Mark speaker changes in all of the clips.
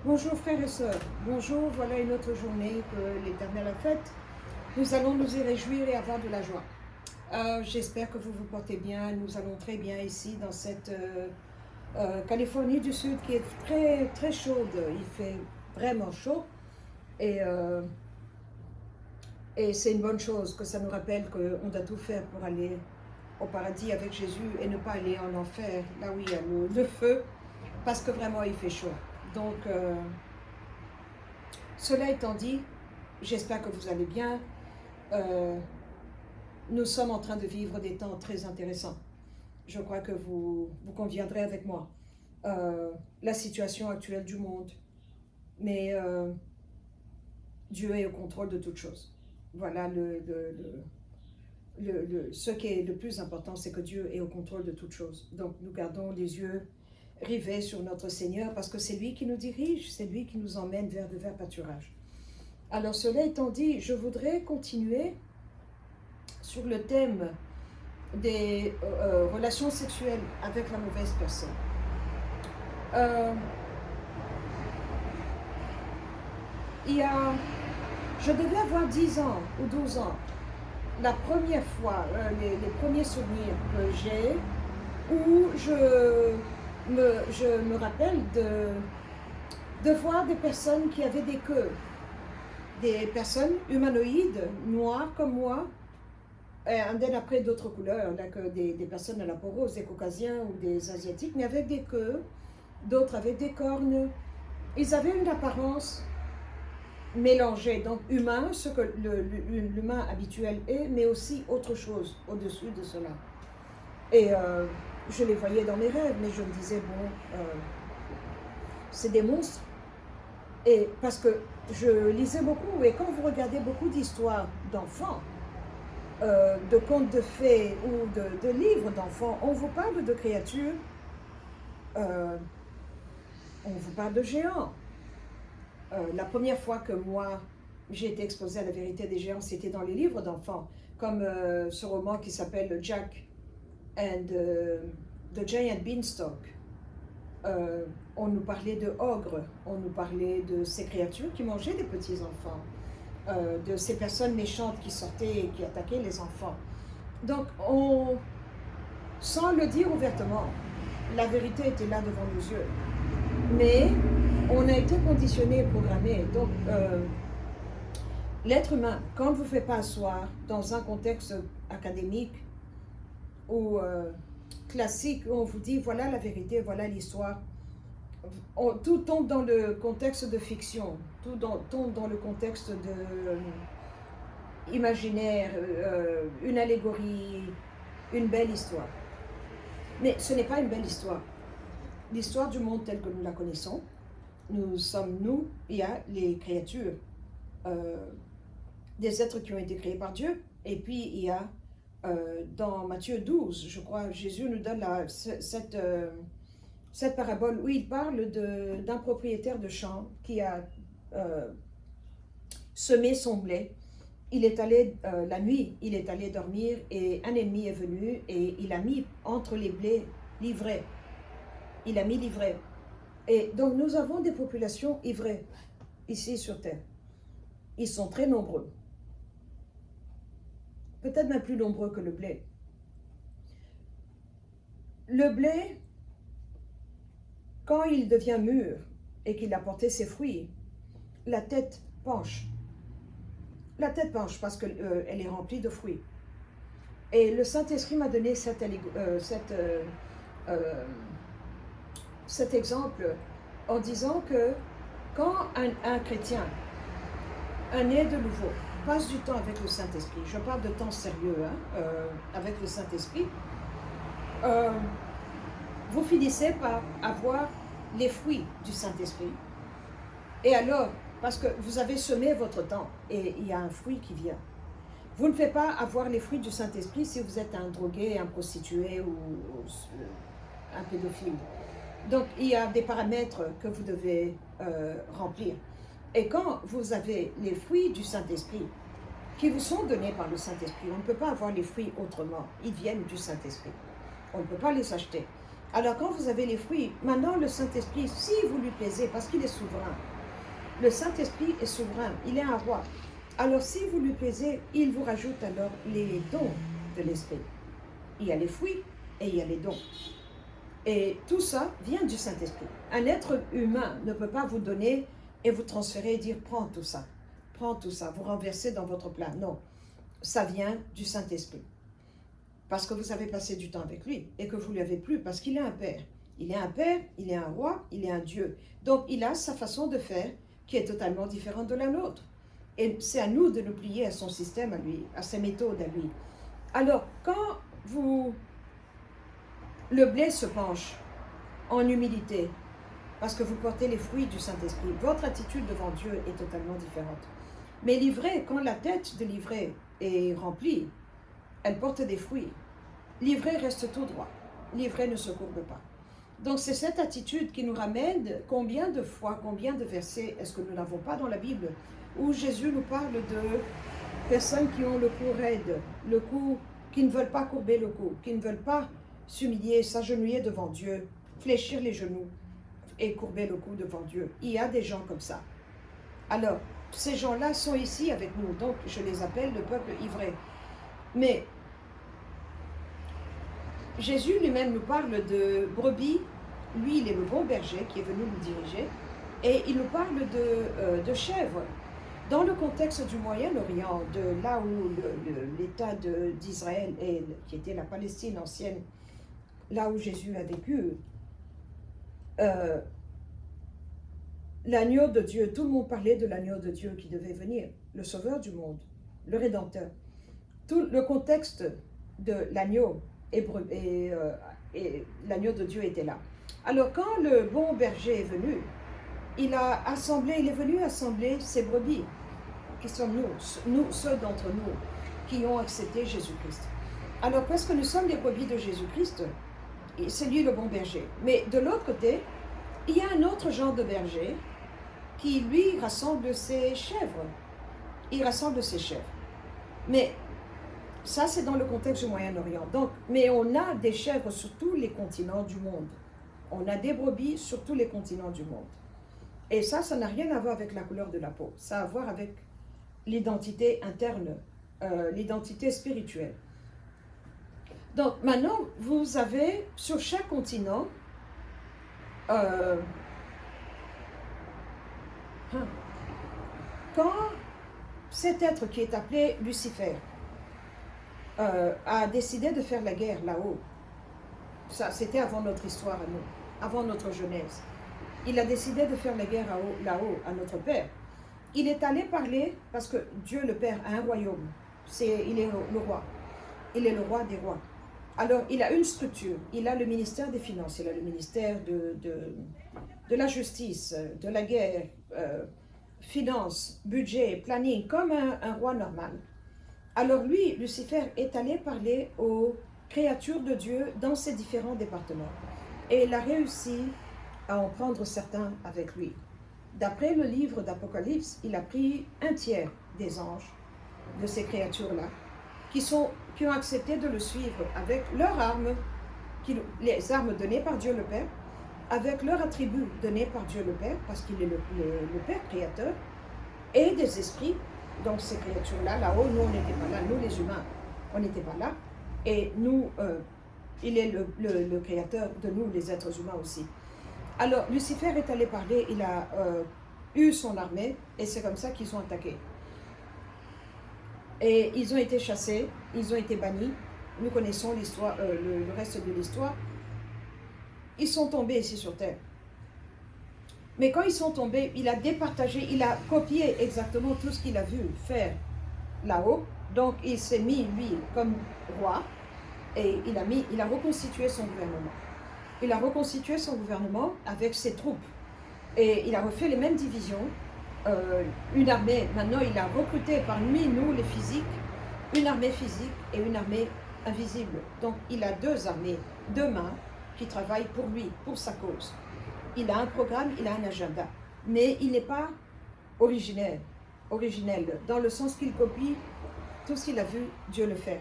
Speaker 1: Bonjour frères et sœurs, bonjour, voilà une autre journée que l'Éternel a faite. Nous allons nous y réjouir et avoir de la joie. J'espère que vous vous portez bien, nous allons très bien ici dans cette Californie du Sud qui est très, très chaude. Il fait vraiment chaud et, euh, et c'est une bonne chose que ça nous rappelle qu'on doit tout faire pour aller au paradis avec Jésus et ne pas aller en enfer, là où il y a le feu, parce que vraiment il fait chaud. Donc, cela étant dit, j'espère que vous allez bien. Nous sommes en train de vivre des temps très intéressants. Je crois que vous conviendrez avec moi. La situation actuelle du monde, mais Dieu est au contrôle de toutes choses. Voilà ce qui est le plus important, c'est que Dieu est au contrôle de toutes choses. Donc nous gardons les yeux rivés sur notre Seigneur parce que c'est lui qui nous dirige, c'est lui qui nous emmène vers de verts pâturages. Alors cela étant dit, je voudrais continuer sur le thème des relations sexuelles avec la mauvaise personne. Je devais avoir 10 ans ou 12 ans. La première fois, les premiers souvenirs que j'ai, où je me rappelle de voir des personnes qui avaient des queues, des personnes humanoïdes, noires comme moi, et après d'autres couleurs, des personnes à la peau rose, des caucasiens ou des asiatiques, mais avec des queues, d'autres avec des cornes. Ils avaient une apparence mélangée, donc humain, ce que l'humain habituel est, mais aussi autre chose au-dessus de cela. Et je les voyais dans mes rêves, mais je me disais, bon, c'est des monstres. Et parce que je lisais beaucoup, et quand vous regardez beaucoup d'histoires d'enfants, de contes de fées ou de livres d'enfants, on vous parle de créatures, on vous parle de géants. La première fois que moi, j'ai été exposée à la vérité des géants, c'était dans les livres d'enfants, comme ce roman qui s'appelle Jack and the Giant Beanstalk. On nous parlait de ogres, on nous parlait de ces créatures qui mangeaient des petits-enfants, de ces personnes méchantes qui sortaient et qui attaquaient les enfants. Donc, sans le dire ouvertement, la vérité était là devant nos yeux. Mais on a été conditionné et programmé. Donc, l'être humain, quand on ne vous fait pas asseoir dans un contexte académique ou classique, où on vous dit voilà la vérité, voilà l'histoire, tout tombe dans le contexte de fiction, tout tombe dans le contexte de imaginaire, une allégorie, une belle histoire. Mais ce n'est pas une belle histoire. L'histoire du monde tel que nous la connaissons, nous sommes nous, il y a les créatures, des êtres qui ont été créés par Dieu, et puis il y a dans Matthieu 12, je crois, Jésus nous donne cette parabole où il parle d'un propriétaire de champ qui a semé son blé. Il est allé la nuit, il est allé dormir et un ennemi est venu et il a mis entre les blés l'ivraie. Il a mis l'ivraie. Et donc nous avons des populations ivrées ici sur Terre. Ils sont très nombreux. Peut-être même plus nombreux que le blé. Le blé, quand il devient mûr et qu'il a porté ses fruits, la tête penche. La tête penche parce qu'elle est remplie de fruits. Et le Saint-Esprit m'a donné cet exemple en disant que quand un chrétien, un né de nouveau, passe du temps avec le Saint-Esprit, je parle de temps sérieux, avec le Saint-Esprit, vous finissez par avoir les fruits du Saint-Esprit. Et alors, parce que vous avez semé votre temps et il y a un fruit qui vient. Vous ne faites pas avoir les fruits du Saint-Esprit si vous êtes un drogué, un prostitué ou un pédophile. Donc, il y a des paramètres que vous devez remplir. Et quand vous avez les fruits du Saint-Esprit, qui vous sont donnés par le Saint-Esprit, on ne peut pas avoir les fruits autrement. Ils viennent du Saint-Esprit. On ne peut pas les acheter. Alors quand vous avez les fruits, maintenant le Saint-Esprit, si vous lui plaisez, parce qu'il est souverain, le Saint-Esprit est souverain, il est un roi. Alors si vous lui plaisez, il vous rajoute alors les dons de l'Esprit. Il y a les fruits et il y a les dons. Et tout ça vient du Saint-Esprit. Un être humain ne peut pas vous donner et vous transférer et dire prends tout ça, vous renversez dans votre plat. Non, ça vient du Saint-Esprit. Parce que vous avez passé du temps avec lui et que vous ne lui avez plus, parce qu'il est un père. Il est un père, il est un roi, il est un Dieu. Donc il a sa façon de faire qui est totalement différente de la nôtre. Et c'est à nous de nous plier à son système, à lui, à ses méthodes, à lui. Alors, quand le blé se penche en humilité, parce que vous portez les fruits du Saint-Esprit, votre attitude devant Dieu est totalement différente. Mais l'ivraie, quand la tête de l'ivraie est remplie, elle porte des fruits. L'ivraie reste tout droit. L'ivraie ne se courbe pas. Donc c'est cette attitude qui nous ramène combien de fois, combien de versets est-ce que nous n'avons pas dans la Bible où Jésus nous parle de personnes qui ont le cou raide, le cou, qui ne veulent pas courber le cou, qui ne veulent pas s'humilier, s'agenouiller devant Dieu, fléchir les genoux et courber le cou devant Dieu. Il y a des gens comme ça. Alors, ces gens-là sont ici avec nous, donc je les appelle le peuple ivraie. Mais Jésus lui-même nous parle de brebis. Lui, il est le bon berger qui est venu nous diriger. Et il nous parle de chèvres. Dans le contexte du Moyen-Orient, de là où l'État d'Israël, qui était la Palestine ancienne, là où Jésus a vécu, l'agneau de Dieu, tout le monde parlait de l'agneau de Dieu qui devait venir, le sauveur du monde, le Rédempteur. Tout le contexte de l'agneau et l'agneau de Dieu était là. Alors quand le bon berger est venu, il est venu assembler ses brebis, qui sommes nous, ceux d'entre nous qui ont accepté Jésus-Christ. Alors parce que nous sommes les brebis de Jésus-Christ, c'est lui le bon berger. Mais de l'autre côté, il y a un autre genre de berger qui, lui, rassemble ses chèvres. Il rassemble ses chèvres. Mais ça, c'est dans le contexte du Moyen-Orient. Donc, mais on a des chèvres sur tous les continents du monde. On a des brebis sur tous les continents du monde. Et ça n'a rien à voir avec la couleur de la peau. Ça a à voir avec l'identité interne, l'identité spirituelle. Donc, maintenant, vous avez sur chaque continent quand cet être qui est appelé Lucifer a décidé de faire la guerre là-haut, ça c'était avant notre histoire à nous, avant notre Genèse, il a décidé de faire la guerre là-haut à notre Père. Il est allé parler, parce que Dieu le Père a un royaume, il est le roi, il est le roi des rois. Alors, il a une structure, il a le ministère des Finances, il a le ministère de la justice, de la guerre, finances, budget, planning, comme un roi normal. Alors lui, Lucifer, est allé parler aux créatures de Dieu dans ses différents départements. Et il a réussi à en prendre certains avec lui. D'après le livre d'Apocalypse, il a pris un tiers des anges, de ces créatures-là, qui ont accepté de le suivre avec leurs armes, les armes données par Dieu le Père, avec leurs attributs donnés par Dieu le Père, parce qu'il est le Père créateur, et des esprits. Donc ces créatures-là, là-haut, nous on n'était pas là, nous les humains, on n'était pas là, et nous, il est le créateur de nous, les êtres humains aussi. Alors Lucifer est allé parler, il a eu son armée, et c'est comme ça qu'ils ont attaqué. Et ils ont été chassés, ils ont été bannis. Nous connaissons l'histoire, le reste de l'histoire. Ils sont tombés ici sur terre. Mais quand ils sont tombés, il a départagé, il a copié exactement tout ce qu'il a vu faire là-haut. Donc il s'est mis, lui, comme roi, et il a reconstitué son gouvernement. Il a reconstitué son gouvernement avec ses troupes. Et il a refait les mêmes divisions. Une armée, maintenant il a recruté parmi nous les physiques, une armée physique et une armée invisible. Donc il a deux armées, deux mains qui travaillent pour lui, pour sa cause. Il a un programme, il a un agenda, mais il n'est pas originel, dans le sens qu'il copie tout ce qu'il a vu Dieu le faire,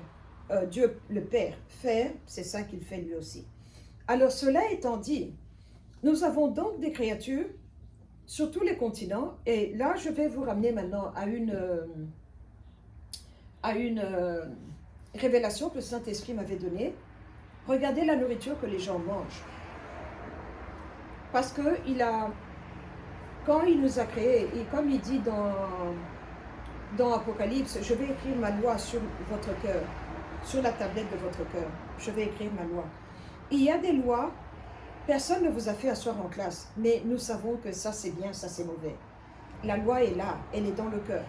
Speaker 1: Dieu le Père faire, c'est ça qu'il fait lui aussi. Alors cela étant dit, nous avons donc des créatures sur tous les continents, et là je vais vous ramener maintenant à une révélation que le Saint-Esprit m'avait donnée. Regardez la nourriture que les gens mangent. Parce que quand il nous a créés, et comme il dit dans Apocalypse, je vais écrire ma loi sur votre cœur, sur la tablette de votre cœur. Je vais écrire ma loi. Il y a des lois, personne ne vous a fait asseoir en classe, mais nous savons que ça c'est bien, ça c'est mauvais. La loi est là, elle est dans le cœur.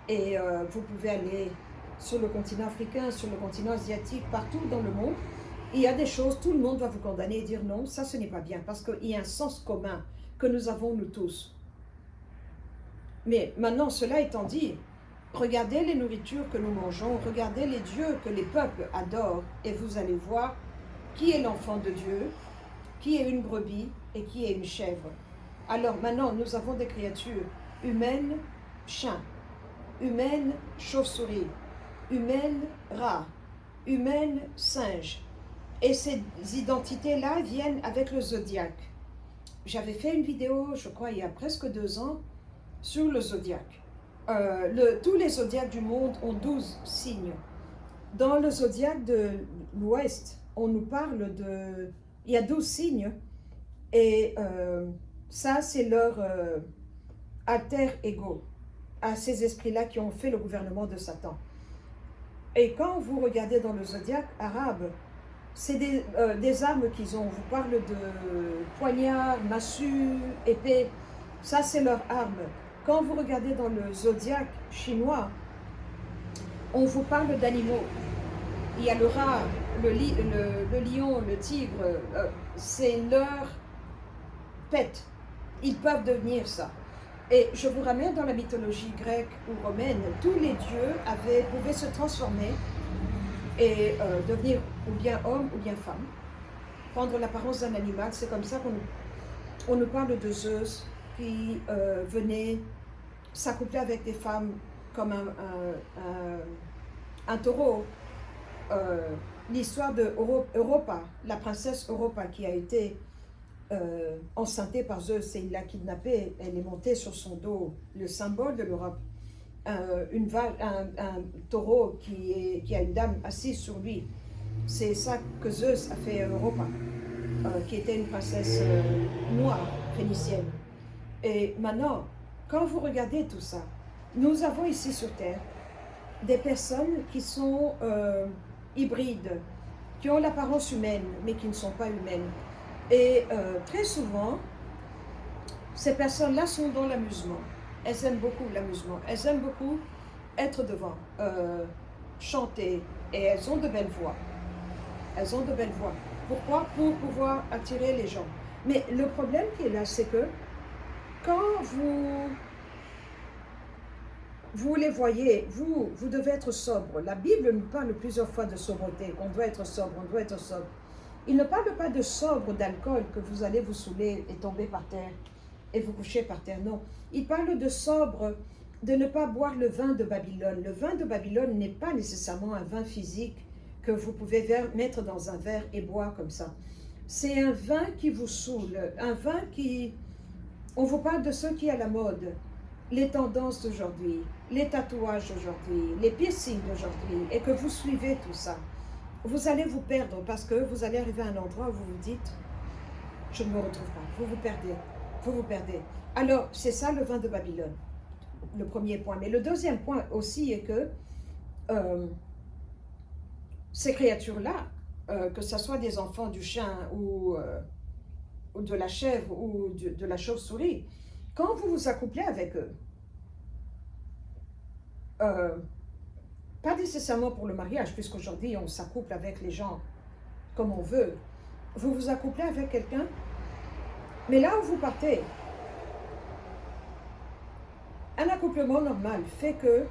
Speaker 1: Et vous pouvez aller sur le continent africain, sur le continent asiatique, partout dans le monde. Il y a des choses, tout le monde va vous condamner et dire non, ça ce n'est pas bien, parce qu'il y a un sens commun que nous avons nous tous. Mais maintenant, cela étant dit, regardez les nourritures que nous mangeons, regardez les dieux que les peuples adorent, et vous allez voir qui est l'enfant de Dieu, qui est une brebis et qui est une chèvre. Alors maintenant, nous avons des créatures humaines, chiens, humaines, chauves-souris, humaines, rats, humaines, singes. Et ces identités-là viennent avec le zodiaque. J'avais fait une vidéo, je crois, il y a presque 2 ans, sur le zodiaque. Tous les zodiaques du monde ont 12 signes. Dans le zodiaque de l'Ouest, on nous parle de... Il y a 12 signes, et ça, c'est leur alter ego, à ces esprits-là qui ont fait le gouvernement de Satan. Et quand vous regardez dans le zodiaque arabe, c'est des armes qu'ils ont. On vous parle de poignards, massues, épées. Ça, c'est leur arme. Quand vous regardez dans le zodiaque chinois, on vous parle d'animaux. Il y a le rat, le lion, le tigre. C'est leur pet. Ils peuvent devenir ça. Et je vous ramène dans la mythologie grecque ou romaine. Tous les dieux pouvaient se transformer et devenir ou bien homme ou bien femme, prendre l'apparence d'un animal. C'est comme ça qu'on nous parle de Zeus qui venait s'accoupler avec des femmes comme un taureau. L'histoire de Europa, la princesse Europa qui a été enceintée par Zeus et il l'a kidnappée, elle est montée sur son dos, le symbole de l'Europe. Un taureau qui a une dame assise sur lui. C'est ça que Zeus a fait à Europa, qui était une princesse noire, phénicienne. Et maintenant, quand vous regardez tout ça, nous avons ici sur Terre des personnes qui sont hybrides, qui ont l'apparence humaine, mais qui ne sont pas humaines. Et très souvent, ces personnes-là sont dans l'amusement. Elles aiment beaucoup l'amusement. Elles aiment beaucoup être devant, chanter. Et elles ont de belles voix. Elles ont de belles voix. Pourquoi? Pour pouvoir attirer les gens. Mais le problème qui est là, c'est que quand vous les voyez, vous devez être sobre. La Bible nous parle plusieurs fois de sobreté. On doit être sobre, on doit être sobre. Il ne parle pas de sobre d'alcool, que vous allez vous saouler et tomber par terre et vous coucher par terre. Non, il parle de sobre, de ne pas boire le vin de Babylone. Le vin de Babylone n'est pas nécessairement un vin physique que vous pouvez mettre dans un verre et boire comme ça. C'est un vin qui vous saoule, un vin qui... On vous parle de ce qui est à la mode, les tendances d'aujourd'hui, les tatouages d'aujourd'hui, les piercings d'aujourd'hui, et que vous suivez tout ça. Vous allez vous perdre parce que vous allez arriver à un endroit où vous vous dites « je ne me retrouve pas ». Vous vous perdez, vous vous perdez. Alors, c'est ça le vin de Babylone, le premier point. Mais le deuxième point aussi est que ces créatures-là, que ce soit des enfants du chien ou de la chèvre ou de la chauve-souris, quand vous vous accouplez avec eux, pas nécessairement pour le mariage, puisqu'aujourd'hui on s'accouple avec les gens comme on veut, vous vous accouplez avec quelqu'un, mais là où vous partez, un accouplement normal fait que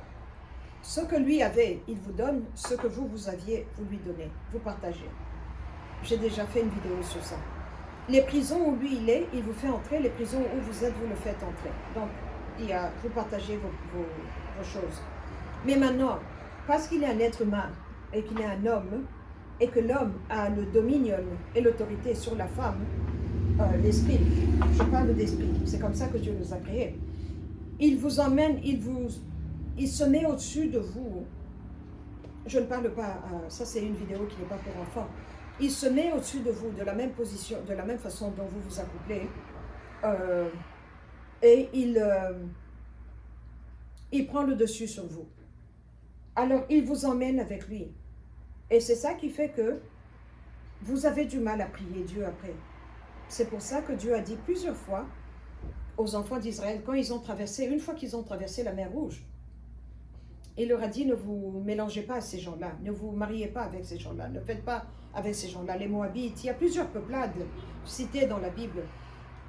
Speaker 1: ce que lui avait, il vous donne, ce que vous aviez, vous lui donnez, vous partagez. J'ai déjà fait une vidéo sur ça. Les prisons où lui il est, il vous fait entrer, les prisons où vous êtes, vous le faites entrer. Donc, vous partagez vos choses. Mais maintenant, parce qu'il est un être humain et qu'il est un homme, et que l'homme a le dominion et l'autorité sur la femme, l'esprit, je parle d'esprit, c'est comme ça que Dieu nous a créés. Il vous emmène, il se met au-dessus de vous. Je ne parle pas, ça c'est une vidéo qui n'est pas pour enfants. Il se met au-dessus de vous, de la même position, de la même façon dont vous vous accouplez. Et il prend le dessus sur vous. Alors, il vous emmène avec lui. Et c'est ça qui fait que vous avez du mal à prier Dieu après. C'est pour ça que Dieu a dit plusieurs fois aux enfants d'Israël, quand ils ont traversé, une fois qu'ils ont traversé la mer Rouge, il leur a dit, ne vous mélangez pas à ces gens-là, ne vous mariez pas avec ces gens-là, ne faites pas avec ces gens-là, les Moabites. Il y a plusieurs peuplades citées dans la Bible.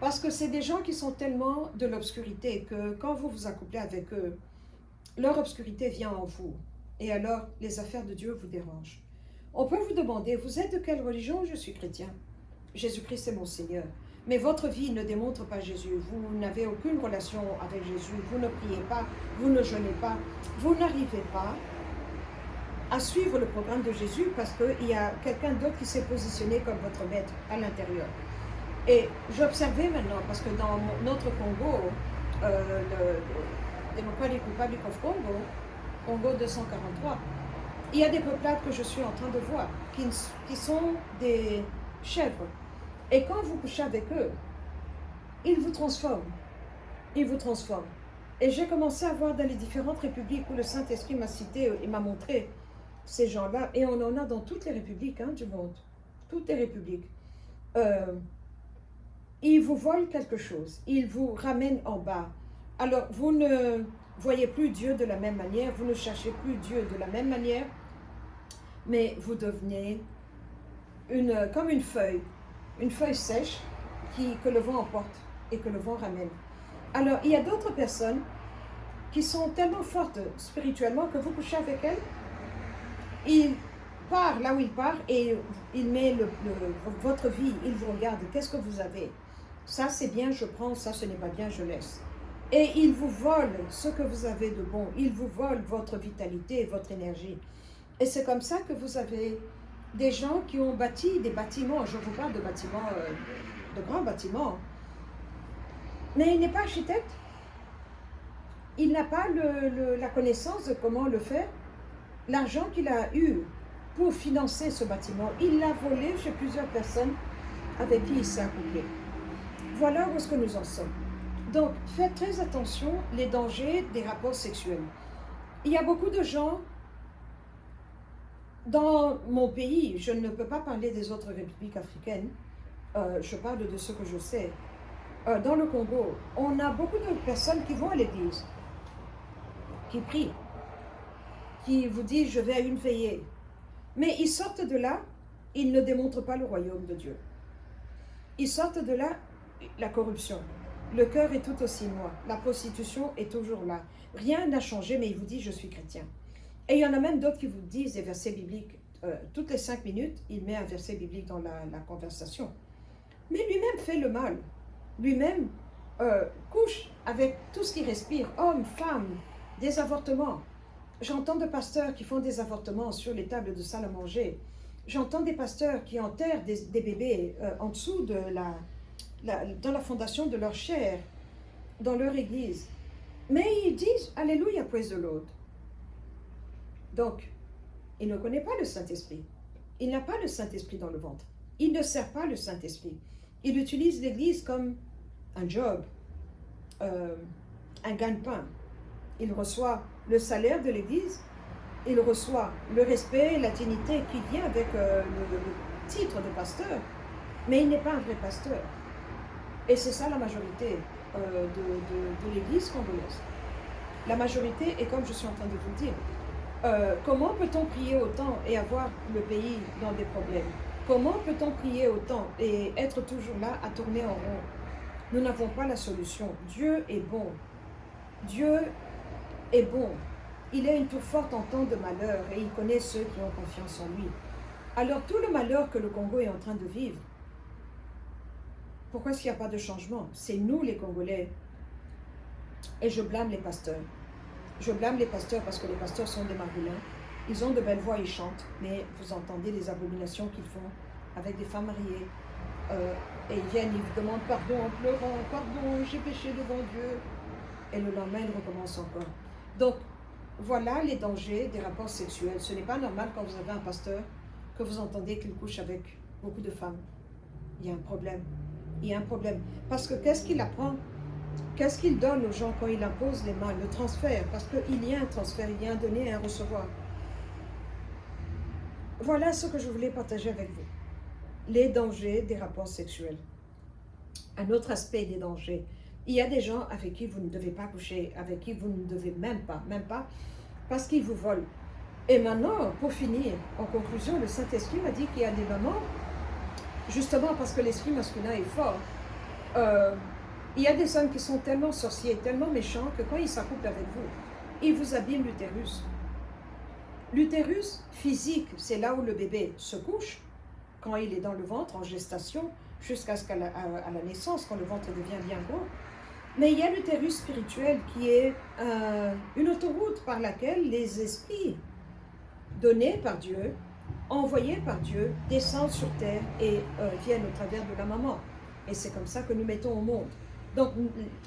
Speaker 1: Parce que c'est des gens qui sont tellement de l'obscurité que quand vous vous accouplez avec eux, leur obscurité vient en vous. Et alors, les affaires de Dieu vous dérangent. On peut vous demander, vous êtes de quelle religion? Je suis chrétien. Jésus-Christ est mon Seigneur. Mais votre vie ne démontre pas Jésus. Vous n'avez aucune relation avec Jésus. Vous ne priez pas, vous ne jeûnez pas. Vous n'arrivez pas à suivre le programme de Jésus parce qu'il y a quelqu'un d'autre qui s'est positionné comme votre maître à l'intérieur. Et j'observais maintenant, parce que dans notre Congo, le Democratic Republic of Congo, Congo 243, il y a des peuplades que je suis en train de voir, qui sont des chèvres. Et quand vous couchez avec eux, ils vous transforment. Ils vous transforment. Et j'ai commencé à voir dans les différentes républiques où le Saint-Esprit m'a cité et m'a montré ces gens-là. Et on en a dans toutes les républiques du monde. Toutes les républiques. Ils vous volent quelque chose. Ils vous ramènent en bas. Alors, vous ne voyez plus Dieu de la même manière. Vous ne cherchez plus Dieu de la même manière. Mais vous devenez comme une feuille sèche que le vent emporte et que le vent ramène. Alors, il y a d'autres personnes qui sont tellement fortes spirituellement que vous couchez avec elles, il part là où il part et il met votre vie, il vous regarde, qu'est-ce que vous avez? Ça c'est bien, je prends, ça ce n'est pas bien, je laisse. Et il vous vole ce que vous avez de bon, il vous vole votre vitalité, votre énergie. Et c'est comme ça que vous avez des gens qui ont bâti des bâtiments, je vous parle de bâtiments, de grands bâtiments, mais il n'est pas architecte, il n'a pas la connaissance de comment le faire. L'argent qu'il a eu pour financer ce bâtiment, il l'a volé chez plusieurs personnes avec qui il s'est accouplé. Voilà où est-ce que nous en sommes. Donc, faites très attention les dangers des rapports sexuels. Il y a beaucoup de gens dans mon pays, je ne peux pas parler des autres républiques africaines, je parle de ce que je sais. Dans le Congo, on a beaucoup de personnes qui vont à l'église, qui prient, qui vous disent je vais à une veillée. Mais ils sortent de là, ils ne démontrent pas le royaume de Dieu. Ils sortent de là, la corruption. Le cœur est tout aussi noir. La prostitution est toujours là. Rien n'a changé, mais il vous dit je suis chrétien. Et il y en a même d'autres qui vous disent des versets bibliques. Toutes les 5 minutes, il met un verset biblique dans la conversation. Mais lui-même fait le mal. Lui-même couche avec tout ce qui respire, hommes, femmes, des avortements. J'entends des pasteurs qui font des avortements sur les tables de salle à manger. J'entends des pasteurs qui enterrent des bébés en dessous dans la fondation de leur chair, dans leur église. Mais ils disent, Alléluia, praise the Lord. Donc, il ne connaît pas le Saint-Esprit. Il n'a pas le Saint-Esprit dans le ventre. Il ne sert pas le Saint-Esprit. Il utilise l'église comme un job, un gagne-pain. Il reçoit le salaire de l'église, il reçoit le respect et la dignité qui vient avec le titre de pasteur, mais il n'est pas un vrai pasteur. Et c'est ça la majorité de l'église congolaise. La majorité est comme je suis en train de vous le dire. Comment peut-on prier autant et avoir le pays dans des problèmes? Comment peut-on prier autant et être toujours là à tourner en rond? Nous n'avons pas la solution. Dieu est bon. Dieu est bon. Il est une tour forte en temps de malheur et il connaît ceux qui ont confiance en lui. Alors tout le malheur que le Congo est en train de vivre, pourquoi est-ce qu'il n'y a pas de changement? C'est nous les Congolais. Et je blâme les pasteurs. Je blâme les pasteurs parce que les pasteurs sont des margoulins. Ils ont de belles voix, ils chantent, mais vous entendez les abominations qu'ils font avec des femmes mariées. Et ils viennent, ils vous demandent pardon en pleurant, pardon, j'ai péché devant Dieu. Et le lendemain, ils recommencent encore. Donc, voilà les dangers des rapports sexuels. Ce n'est pas normal quand vous avez un pasteur que vous entendez qu'il couche avec beaucoup de femmes. Il y a un problème. Il y a un problème. Parce que qu'est-ce qu'il apprend? Qu'est-ce qu'il donne aux gens quand il impose les mains? Le transfert. Parce qu'il y a un transfert, il y a un donner et un recevoir. Voilà ce que je voulais partager avec vous. Les dangers des rapports sexuels. Un autre aspect des dangers. Il y a des gens avec qui vous ne devez pas coucher, avec qui vous ne devez même pas, parce qu'ils vous volent. Et maintenant, pour finir, en conclusion, le Saint-Esprit m'a dit qu'il y a des mamans, justement parce que l'esprit masculin est fort, il y a des hommes qui sont tellement sorciers, tellement méchants, que quand ils s'accouplent avec vous, ils vous abîment l'utérus. L'utérus physique, c'est là où le bébé se couche, quand il est dans le ventre, en gestation, jusqu'à la naissance, quand le ventre devient bien gros. Mais il y a l'utérus spirituel qui est une autoroute par laquelle les esprits donnés par Dieu, envoyés par Dieu, descendent sur terre et viennent au travers de la maman. Et c'est comme ça que nous mettons au monde. Donc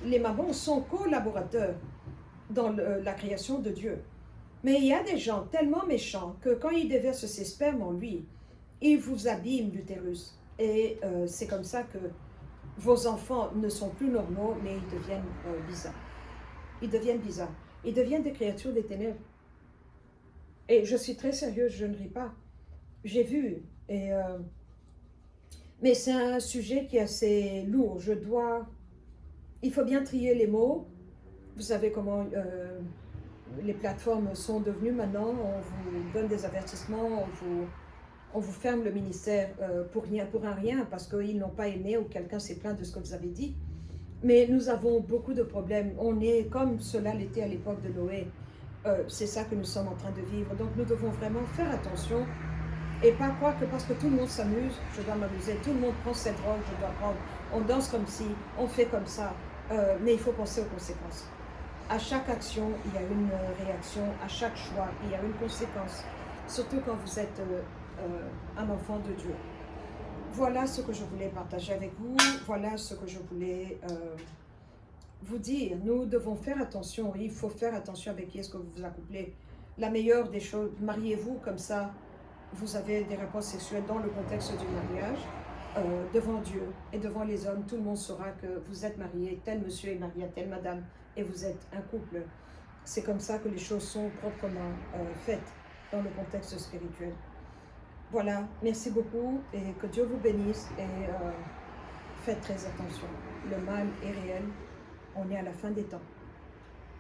Speaker 1: les mamans sont collaborateurs dans la création de Dieu. Mais il y a des gens tellement méchants que quand ils déversent ses spermes en lui, ils vous abîment l'utérus. Et c'est comme ça que vos enfants ne sont plus normaux, mais ils deviennent bizarres. Ils deviennent bizarres. Ils deviennent des créatures des ténèbres. Et je suis très sérieuse, je ne ris pas. J'ai vu. Mais c'est un sujet qui est assez lourd. Il faut bien trier les mots. Vous savez comment les plateformes sont devenues maintenant. On vous donne des avertissements, on vous ferme le ministère pour un rien, parce qu'ils n'ont pas aimé ou quelqu'un s'est plaint de ce que vous avez dit. Mais nous avons beaucoup de problèmes. On est comme cela l'était à l'époque de Noé. C'est ça que nous sommes en train de vivre. Donc nous devons vraiment faire attention et pas croire que parce que tout le monde s'amuse, je dois m'amuser. Tout le monde prend cette drogue, je dois prendre. On danse comme ci, on fait comme ça. Mais il faut penser aux conséquences. À chaque action, il y a une réaction. À chaque choix, il y a une conséquence. Surtout quand vous êtes un enfant de Dieu. Voilà ce que je voulais partager avec vous. Voilà ce que je voulais vous dire. Nous devons faire attention. Il faut faire attention avec qui est-ce que vous vous accouplez. La meilleure des choses, mariez-vous comme ça. Vous avez des rapports sexuels dans le contexte du mariage, devant Dieu et devant les hommes. Tout le monde saura que vous êtes marié, tel monsieur est marié à telle madame, et vous êtes un couple. C'est comme ça que les choses sont proprement faites dans le contexte spirituel. Voilà, merci beaucoup et que Dieu vous bénisse et faites très attention. Le mal est réel, on est à la fin des temps.